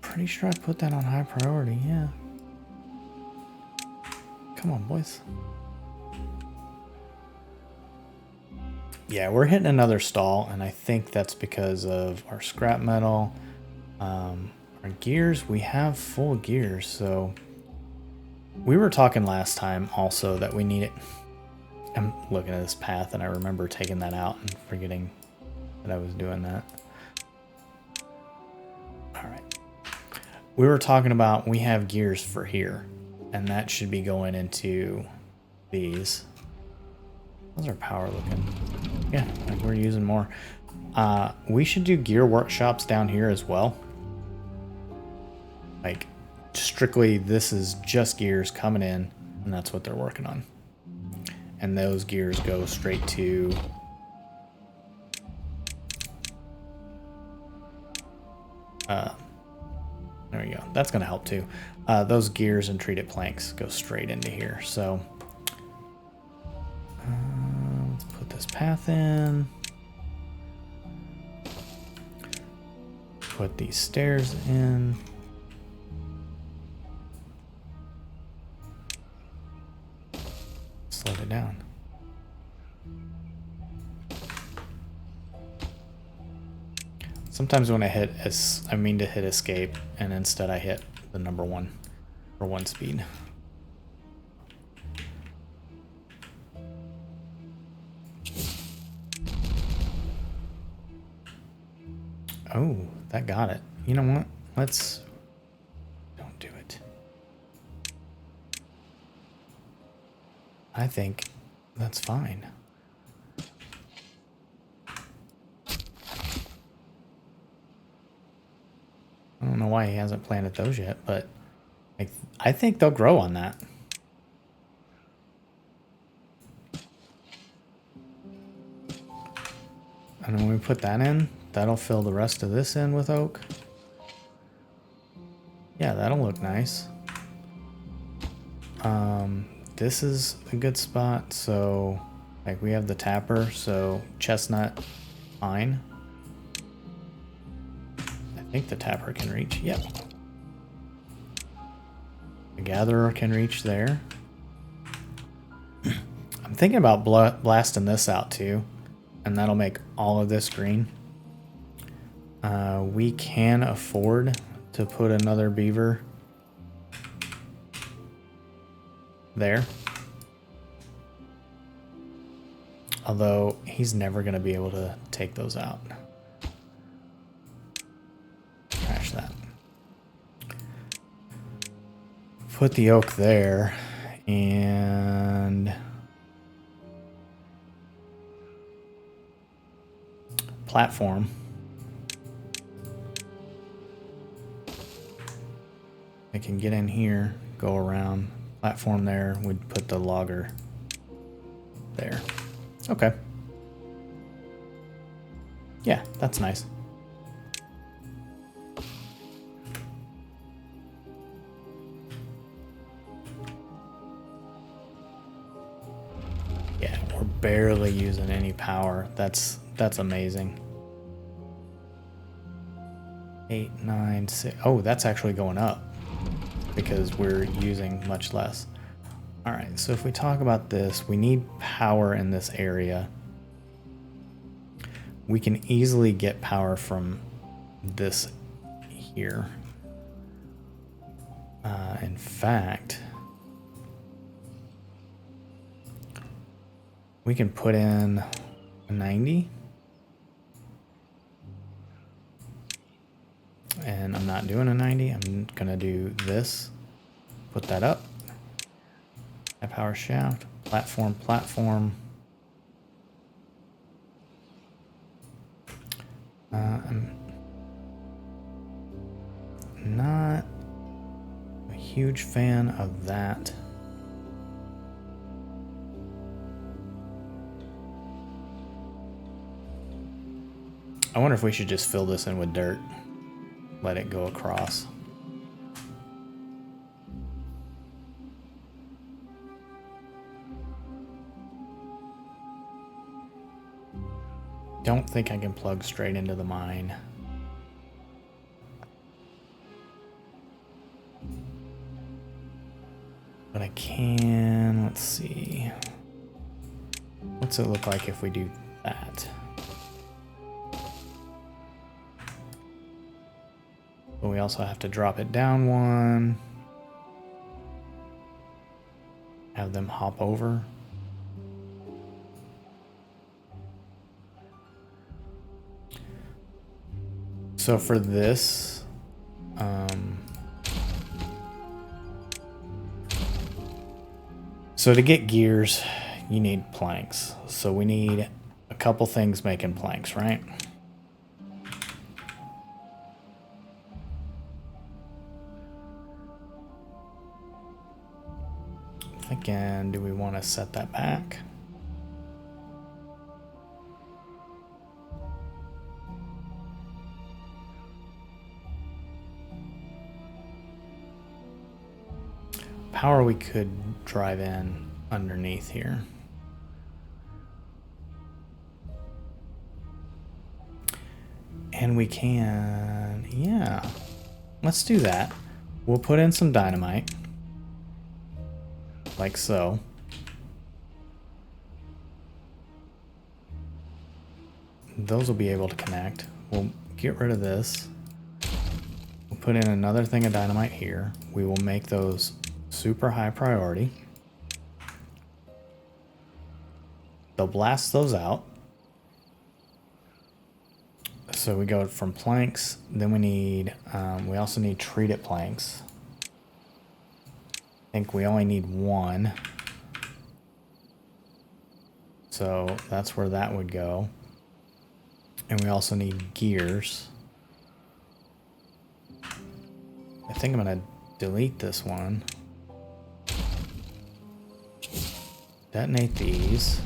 pretty sure I put that on high priority, yeah. Come on, boys. Yeah, we're hitting another stall, and I think that's because of our scrap metal. Our gears, we have full gears, so... We were talking last time also that we need it. I'm looking at this path and I remember taking that out and forgetting that I was doing that. All right. We were talking about we have gears for here, and that should be going into these. How's our power looking? Yeah, like we're using more. We should do gear workshops down here as well. Like, strictly, this is just gears coming in, and that's what they're working on. And those gears go straight to there we go. That's going to help too. Those gears and treated planks go straight into here. So let's put this path in. Put these stairs in. Slow it down. Sometimes when I hit I mean to hit escape, and instead I hit the number 1 for 1 speed. Oh, that got it. You know what? Let's... Don't do it. I think that's fine. I don't know why he hasn't planted those yet, but I think they'll grow on that. And when we put that in, that'll fill the rest of this in with oak. Yeah, that'll look nice. This is a good spot, so like we have the tapper, so chestnut, fine. I think the tapper can reach, yep. The gatherer can reach there. I'm thinking about blasting this out too, and that'll make all of this green. We can afford to put another beaver there. Although he's never going to be able to take those out. Crash that. Put the oak there and platform. I can get in here, go around, platform there, we'd put the logger there. Okay. Yeah, that's nice. Yeah, we're barely using any power. That's amazing. 8, 9, 6. Oh, that's actually going up because we're using much less. All right, so if we talk about this, we need power in this area. We can easily get power from this here. In fact, we can put in a 90. And I'm not doing a 90. I'm gonna do this. Put that up. High power shaft. Platform, platform. I'm not a huge fan of that. I wonder if we should just fill this in with dirt. Let it go across. Don't think I can plug straight into the mine. But I can, let's see. What's it look like if we do that? But we also have to drop it down one. Have them hop over. So for this, so to get gears, you need planks. So we need a couple things making planks, right? Thinking, do we want to set that back? Power we could drive in underneath here. And we can, yeah, let's do that. We'll put in some dynamite. Like so. Those will be able to connect. We'll get rid of this. We'll put in another thing of dynamite here. We will make those super high priority. They'll blast those out. So we go from planks, then we need, we also need treated planks. I think we only need one. So that's where that would go. And we also need gears. I think I'm gonna delete this one. Detonate these.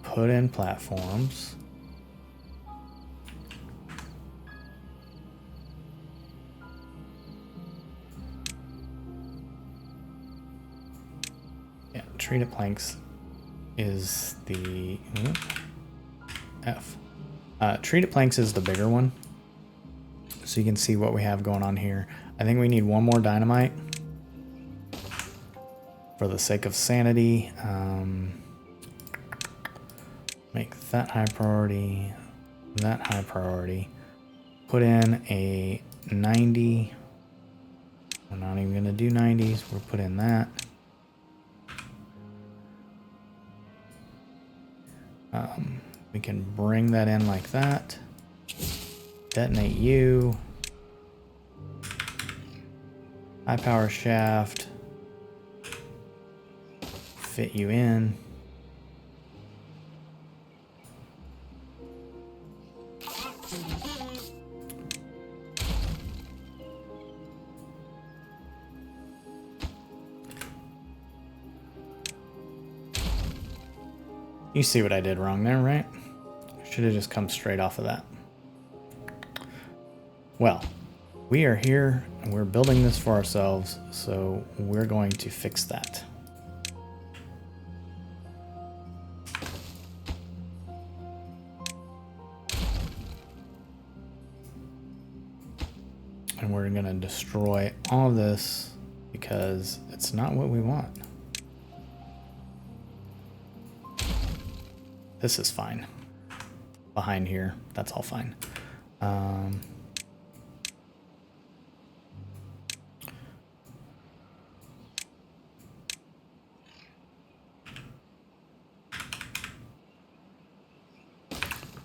Put in platforms. Yeah, treated planks is the F. Treated planks is the bigger one. So you can see what we have going on here. I think we need one more dynamite. For the sake of sanity, make that high priority, that high priority. Put in a 90. We're not even gonna do 90s. We'll put in that. We can bring that in like that. Detonate you. High power shaft. Fit you in. You see what I did wrong there, right? Should have just come straight off of that. Well, we are here and we're building this for ourselves, so we're going to fix that. And we're going to destroy all of this because it's not what we want. This is fine. Behind here, that's all fine.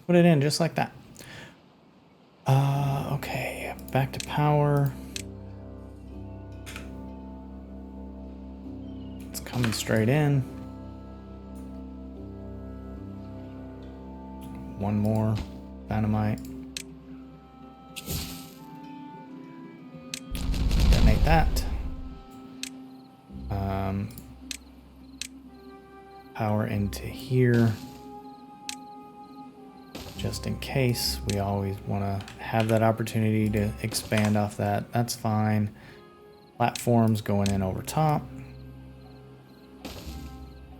Put it in just like that. Okay, back to power. It's coming straight in. one more dynamite. Detonate that. Power into here. Just in case, we always want to have that opportunity to expand off that. That's fine. Platforms going in over top.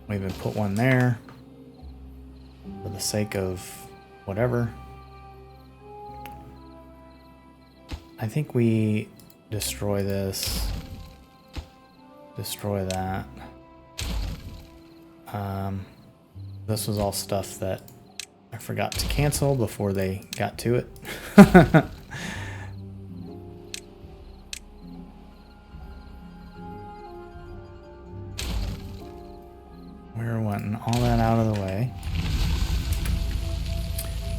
We even put one there for the sake of whatever. I think we destroy this, destroy that. This was all stuff that I forgot to cancel before they got to it. We're wanting all that out of the way.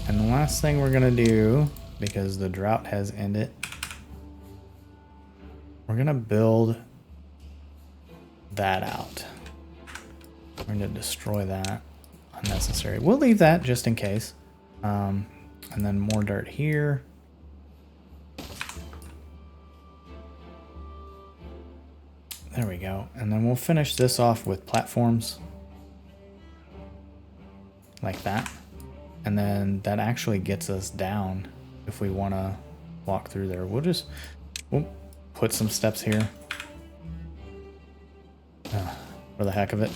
And the last thing we're going to do, because the drought has ended, we're going to build that out. We're going to destroy that. Unnecessary. We'll leave that just in case. And then more dirt here. There we go. And then we'll finish this off with platforms. Like that. And then that actually gets us down if we want to walk through there. We'll put some steps here. For the heck of it.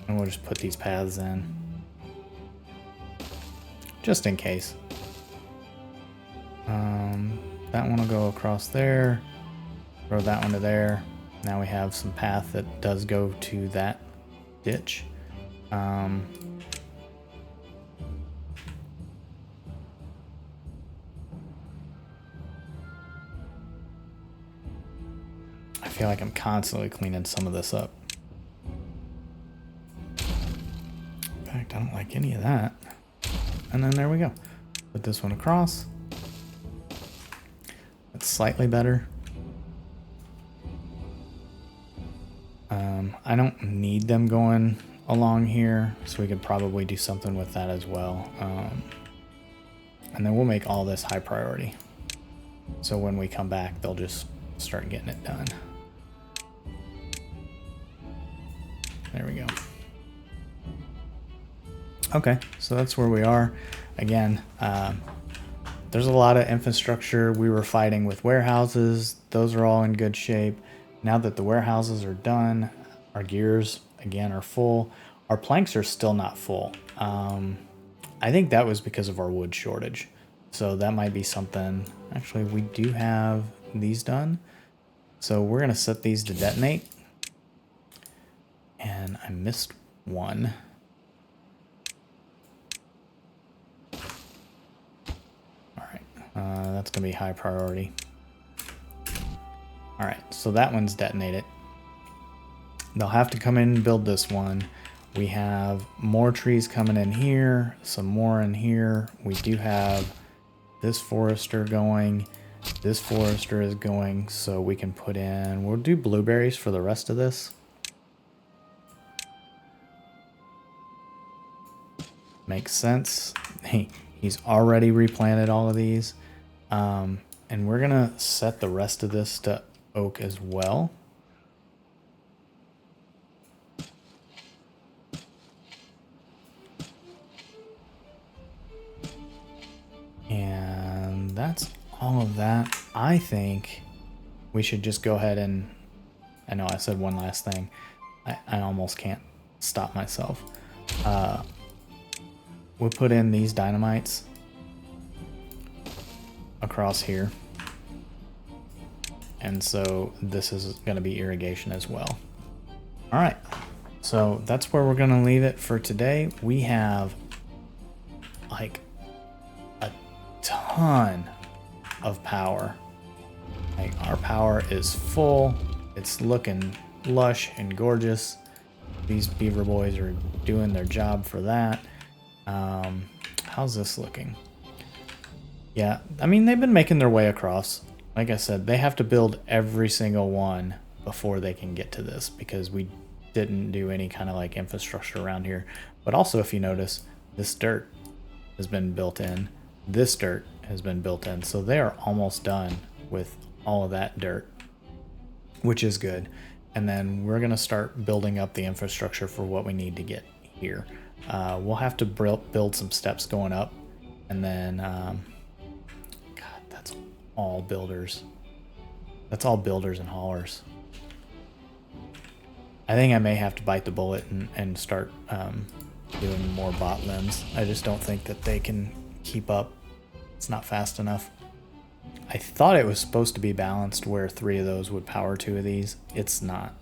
And we'll just put these paths in. Just in case. That one will go across there. Throw that one to there. Now we have some path that does go to that ditch. I feel like I'm constantly cleaning some of this up. In fact, I don't like any of that. And then there we go. Put this one across. That's slightly better. I don't need them going along here, so we could probably do something with that as well. And then we'll make all this high priority. So when we come back, they'll just start getting it done. There we go. Okay, so that's where we are. Again, there's a lot of infrastructure. We were fighting with warehouses. Those are all in good shape. Now that the warehouses are done, our gears, again, are full. Our planks are still not full. I think that was because of our wood shortage. So that might be something. Actually, we do have these done. So we're going to set these to detonate. And I missed one. All right, that's going to be high priority. All right, so that one's detonated. They'll have to come in and build this one. We have more trees coming in here, some more in here. We do have this forester going. This forester is going, so we can put in, we'll do blueberries for the rest of this. Makes sense. He's already replanted all of these. And we're gonna set the rest of this to oak as well. And that's all of that. I think we should just go ahead and, I know I said one last thing. I almost can't stop myself. We'll put in these dynamites across here. And so this is going to be irrigation as well. All right. So that's where we're going to leave it for today. We have like a ton of power. Like our power is full. It's looking lush and gorgeous. These beaver boys are doing their job for that. How's this looking? Yeah, I mean, they've been making their way across. Like I said, they have to build every single one before they can get to this because we didn't do any kind of like infrastructure around here. But also, if you notice, this dirt has been built in. This dirt has been built in. So they are almost done with all of that dirt, which is good. And then we're going to start building up the infrastructure for what we need to get here. We'll have to build some steps going up. And then, God, that's all builders. That's all builders and haulers. I think I may have to bite the bullet and start doing more bot limbs. I just don't think that they can keep up. It's not fast enough. I thought it was supposed to be balanced where 3 of those would power 2 of these. It's not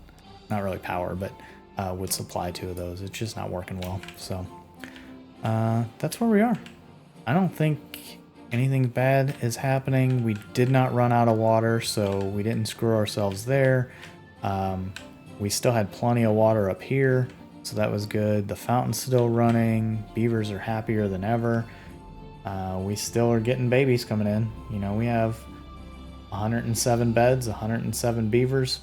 really power, but would supply 2 of those. It's just not working well. So that's where we are. I don't think anything bad is happening. We did not run out of water, so we didn't screw ourselves there. We still had plenty of water up here, so that was good. The fountain's still running. Beavers are happier than ever. We still are getting babies coming in. You know, we have 107 beds, 107 beavers.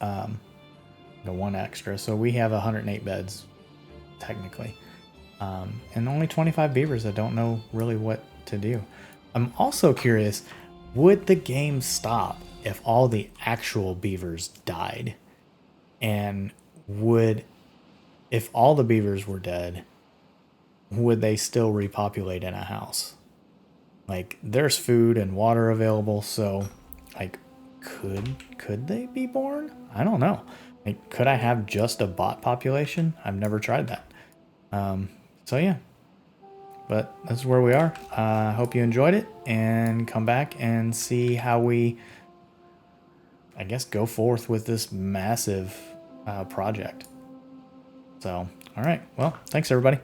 The 1 extra, so we have 108 beds, technically. And only 25 beavers that don't know really what to do. I'm also curious, would the game stop if all the actual beavers died? And if all the beavers were dead, would they still repopulate in a house? Like, there's food and water available, so like, could they be born? I don't know. Like, could I have just a bot population? I've never tried that. So yeah, but that's where we are. I hope you enjoyed it, and come back and see how we, I guess, go forth with this massive project. So, all right. Well, thanks everybody.